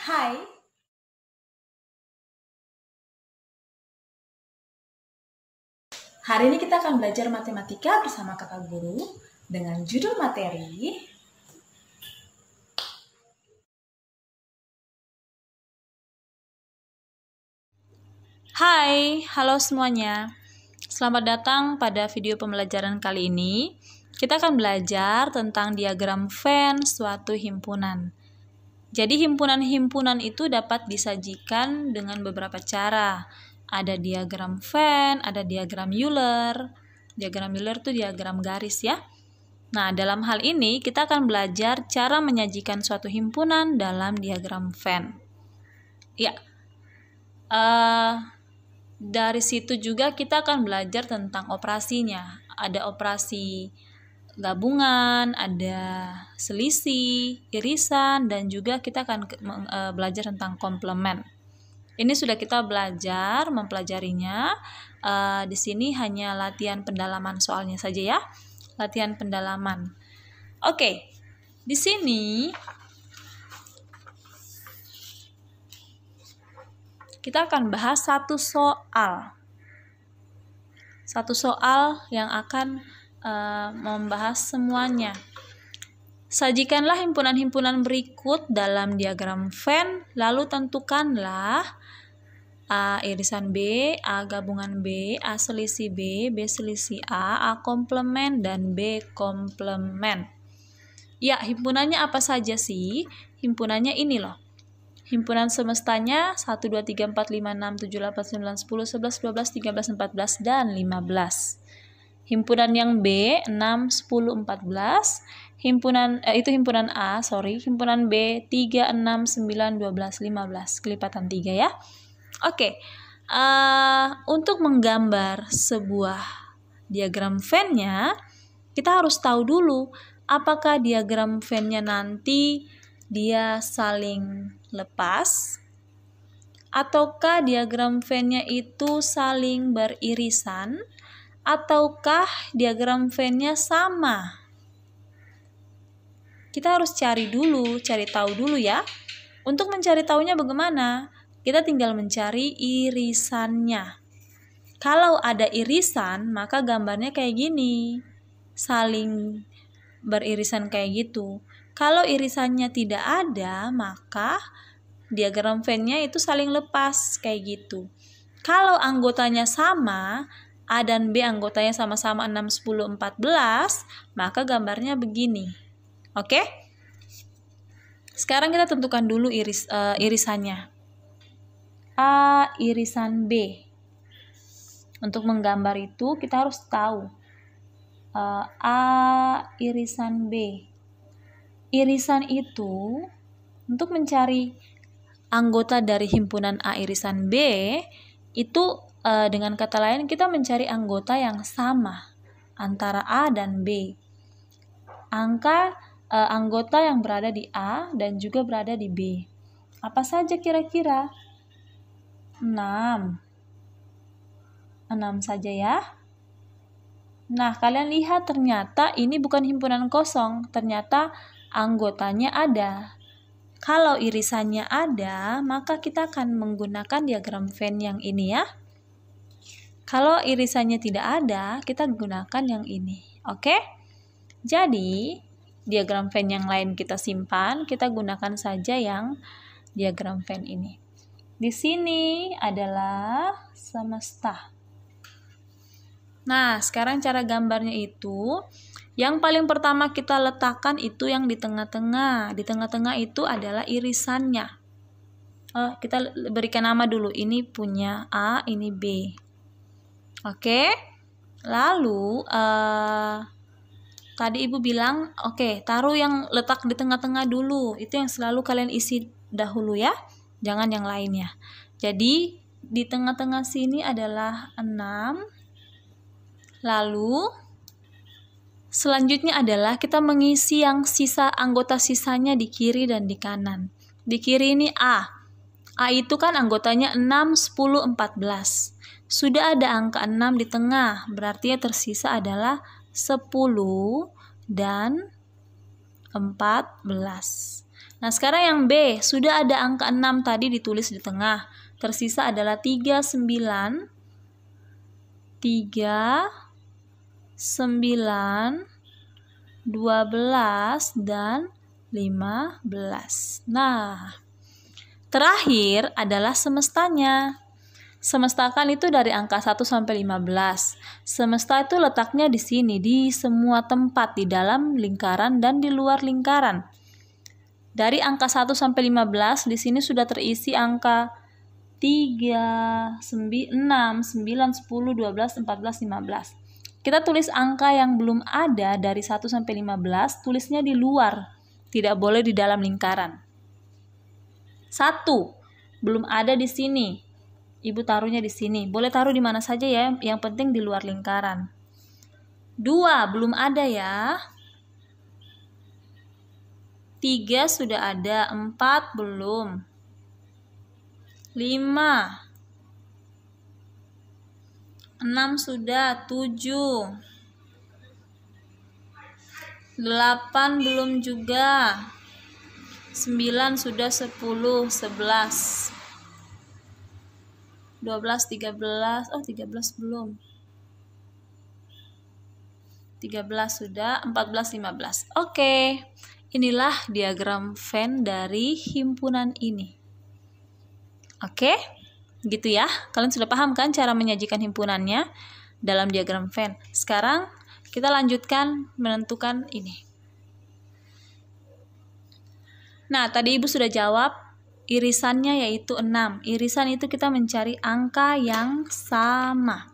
Hai, hari ini kita akan belajar matematika bersama kakak guru dengan judul materi Hai, halo semuanya. Selamat datang pada video pembelajaran kali ini. Kita akan belajar tentang diagram Venn suatu himpunan. Jadi himpunan-himpunan itu dapat disajikan dengan beberapa cara. Ada diagram Venn, ada diagram Euler. Diagram Euler itu diagram garis ya. Nah, dalam hal ini kita akan belajar cara menyajikan suatu himpunan dalam diagram Venn. Ya, dari situ juga kita akan belajar tentang operasinya. Ada operasi gabungan, ada selisih, irisan, dan juga kita akan belajar tentang komplement. Ini sudah kita belajar, mempelajarinya. Di sini hanya latihan pendalaman soalnya saja ya. Latihan pendalaman. Oke, di sini kita akan bahas satu soal. Satu soal yang akan membahas semuanya. Sajikanlah himpunan-himpunan berikut dalam diagram Venn, lalu tentukanlah A irisan B, A gabungan B, A selisih B, B selisih A komplement, dan B komplement. Ya, himpunannya apa saja sih? Himpunannya ini loh. Himpunan semestanya 1, 2, 3, 4, 5, 6, 7, 8, 9, 10, 11, 12, 13, 14, dan 15. Himpunan yang B, 6, 10, 14. Himpunan Himpunan B, 3, 6, 9, 12, 15. Kelipatan 3 ya. Oke. Untuk menggambar sebuah diagram Venn-nya, kita harus tahu dulu apakah diagram Venn-nya nanti dia saling lepas, ataukah diagram Venn-nya itu saling beririsan, ataukah diagram Venn-nya sama. Kita harus cari tahu dulu ya. Untuk mencari tahunya bagaimana? Kita tinggal mencari irisannya. Kalau ada irisan, maka gambarnya kayak gini. Saling beririsan kayak gitu. Kalau irisannya tidak ada, maka diagram Venn-nya itu saling lepas kayak gitu. Kalau anggotanya sama, A dan B anggotanya sama-sama 6, 10, 14, maka gambarnya begini. Oke? Sekarang kita tentukan dulu irisannya. A irisan B. Untuk menggambar itu kita harus tahu A irisan B. Irisan itu untuk mencari anggota dari himpunan A irisan B itu dengan kata lain kita mencari anggota yang sama antara A dan B. Anggota yang berada di A dan juga berada di B. Apa saja kira-kira? 6 saja ya. Nah, kalian lihat ternyata ini bukan himpunan kosong, ternyata anggotanya ada. Kalau irisannya ada, maka kita akan menggunakan diagram Venn yang ini ya. Kalau irisannya tidak ada, kita gunakan yang ini. Oke? Jadi, diagram Venn yang lain kita simpan, kita gunakan saja yang diagram Venn ini. Di sini adalah semesta. Nah, sekarang cara gambarnya itu, yang paling pertama kita letakkan itu yang di tengah-tengah. Di tengah-tengah itu adalah irisannya. Kita berikan nama dulu. Ini punya A, ini B. Oke. Lalu, tadi Ibu bilang, oke, taruh yang letak di tengah-tengah dulu. Itu yang selalu kalian isi dahulu ya. Jangan yang lainnya. Jadi, di tengah-tengah sini adalah 6. Lalu, selanjutnya adalah kita mengisi yang anggota sisanya di kiri dan di kanan. Di kiri ini A. A itu kan anggotanya 6, 10, 14. Sudah ada angka 6 di tengah, berarti yang tersisa adalah 10 dan 14. Nah, sekarang yang B, sudah ada angka 6 tadi ditulis di tengah. Tersisa adalah 3, 9, 12, dan 15. Nah, terakhir adalah semestanya. Semesta kan itu dari angka 1 sampai 15. Semesta itu letaknya di sini, di semua tempat, di dalam lingkaran dan di luar lingkaran. Dari angka 1 sampai 15, di sini sudah terisi angka 3, 6, 9, 10, 12, 14, 15. Kita tulis angka yang belum ada dari 1 sampai 15, tulisnya di luar, tidak boleh di dalam lingkaran. 1, belum ada di sini. Ibu taruhnya di sini. Boleh taruh di mana saja ya, yang penting di luar lingkaran. 2, belum ada ya. 3 sudah ada, 4 belum. 5, 6 sudah, 7, 8 belum juga, 9 sudah, 10, 11, 12, 13, 13 belum. 13 sudah, 14, 15. Oke. Inilah diagram Venn dari himpunan ini. Oke? Gitu ya. Kalian sudah paham kan cara menyajikan himpunannya dalam diagram Venn. Sekarang kita lanjutkan menentukan ini. Nah, tadi Ibu sudah jawab irisannya yaitu 6. Irisan itu kita mencari angka yang sama.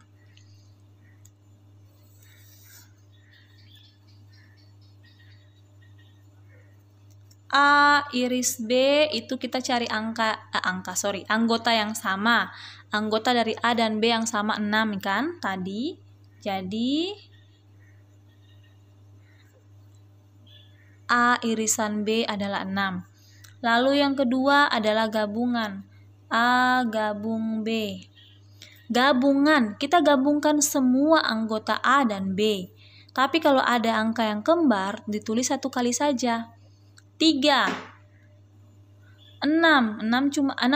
A iris B itu kita cari anggota yang sama. Anggota dari A dan B yang sama 6 kan tadi. Jadi A irisan B adalah 6. Lalu yang kedua adalah gabungan. A gabung B. Gabungan, kita gabungkan semua anggota A dan B. Tapi kalau ada angka yang kembar, ditulis satu kali saja. 3, 6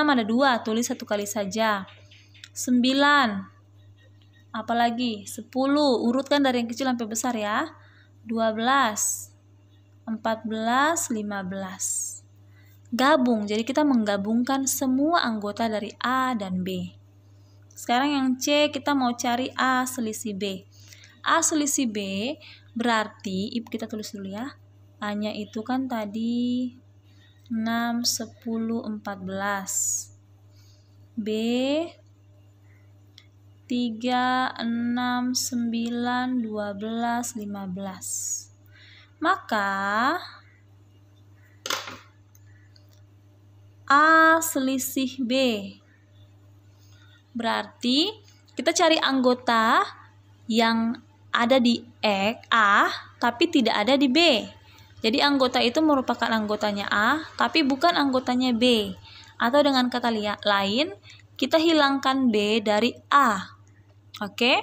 ada 2, tulis satu kali saja. 9, apalagi 10, urutkan dari yang kecil sampai besar ya. 12, 14, 15. Gabung, jadi kita menggabungkan semua anggota dari A dan B. Sekarang yang C, kita mau cari A selisih B. A selisih B berarti, Ibu kita tulis dulu ya. A-nya itu kan tadi 6, 10, 14. B 3, 6, 9, 12, 15. Maka A selisih B berarti kita cari anggota yang ada di A tapi tidak ada di B. Jadi anggota itu merupakan anggotanya A, tapi bukan anggotanya B. Atau dengan kata lain, kita hilangkan B dari A. Oke?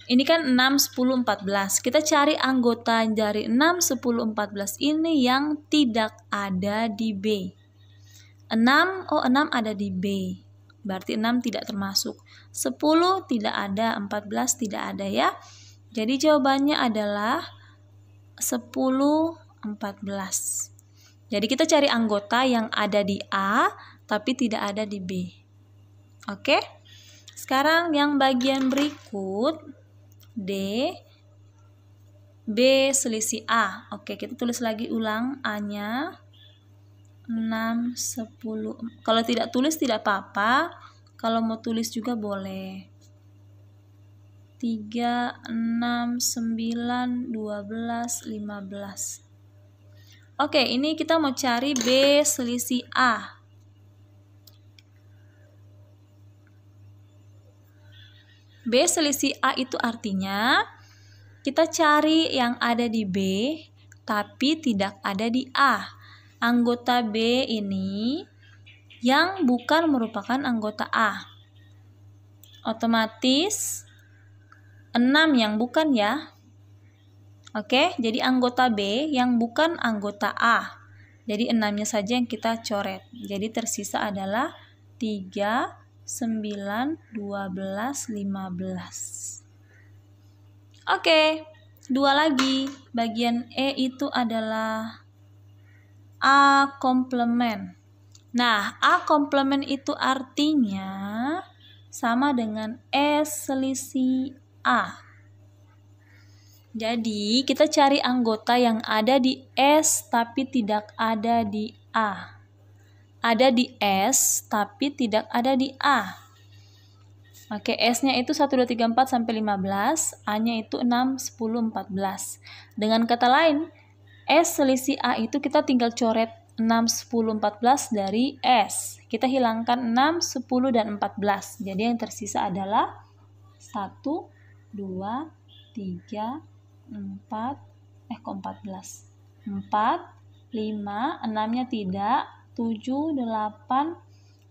Ini kan 6, 10, 14. Kita cari anggota dari 6, 10, 14 ini yang tidak ada di B. 6 ada di B. Berarti 6 tidak termasuk. 10 tidak ada, 14 tidak ada ya. Jadi jawabannya adalah 10, 14. Jadi kita cari anggota yang ada di A tapi tidak ada di B. Oke? Sekarang yang bagian berikut D, B selisih A. Oke, kita tulis lagi ulang A-nya 6, 10. Kalau tidak tulis tidak apa-apa. Kalau mau tulis juga boleh. 3, 6, 9, 12, 15. Oke, ini kita mau cari B selisih A. B selisih A itu artinya kita cari yang ada di B tapi tidak ada di A. Anggota B ini yang bukan merupakan anggota A. Otomatis 6 yang bukan ya. Oke, jadi anggota B yang bukan anggota A. Jadi 6-nya saja yang kita coret. Jadi tersisa adalah 3, 9, 12, 15. Oke, 2 lagi. Bagian E itu adalah A komplement. Nah, A komplement itu artinya sama dengan S selisih A. Jadi, kita cari anggota yang ada di S tapi tidak ada di A. Ada di S tapi tidak ada di A. Oke, S-nya itu 1, 2, 3, 4 sampai 15, A-nya itu 6, 10, 14. Dengan kata lain, S selisih A itu kita tinggal coret 6, 10, 14 dari S. Kita hilangkan 6, 10, dan 14. Jadi yang tersisa adalah 1, 2, 3, 4, 14. 4, 5, 6-nya tidak, 7, 8,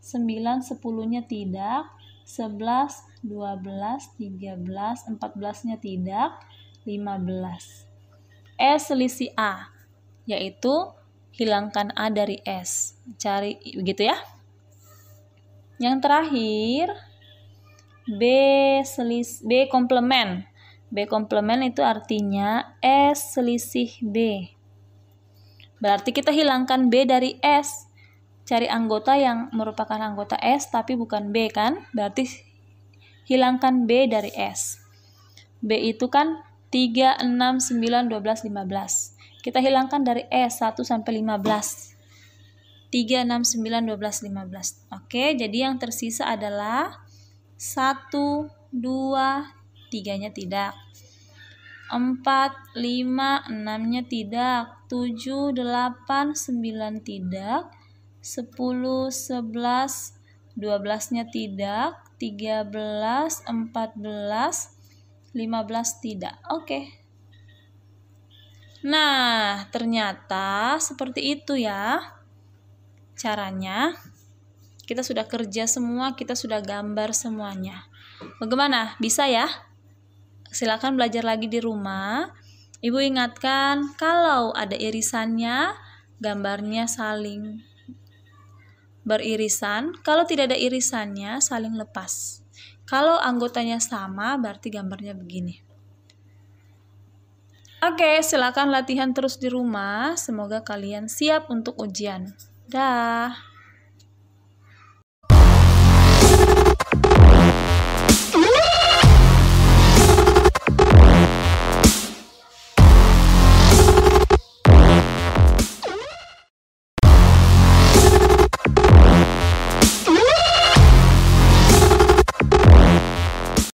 9, 10-nya tidak, 11, 12, 13, 14-nya tidak, 15. S selisih A, yaitu hilangkan A dari S. Cari begitu ya. Yang terakhir, B komplement. B komplement itu artinya S selisih B. Berarti kita hilangkan B dari S. Cari anggota yang merupakan anggota S tapi bukan B kan? Berarti hilangkan B dari S. B itu kan 3, 6, 9, 12, 15. Kita hilangkan dari S 1 sampai 15. 3, 6, 9, 12, 15. Oke, jadi yang tersisa adalah 1, 2, 3-nya tidak. 4, 5, 6-nya tidak. 7, 8, 9 tidak. 10, 11, 12-nya tidak. 13, 14, 15 tidak. Oke. Nah, ternyata seperti itu ya caranya. Kita sudah kerja semua, kita sudah gambar semuanya. Bagaimana? Bisa ya? Silakan belajar lagi di rumah. Ibu ingatkan, kalau ada irisannya, gambarnya saling beririsan. Kalau tidak ada irisannya, saling lepas. Kalau anggotanya sama, berarti gambarnya begini. Oke, silakan latihan terus di rumah. Semoga kalian siap untuk ujian. Dah.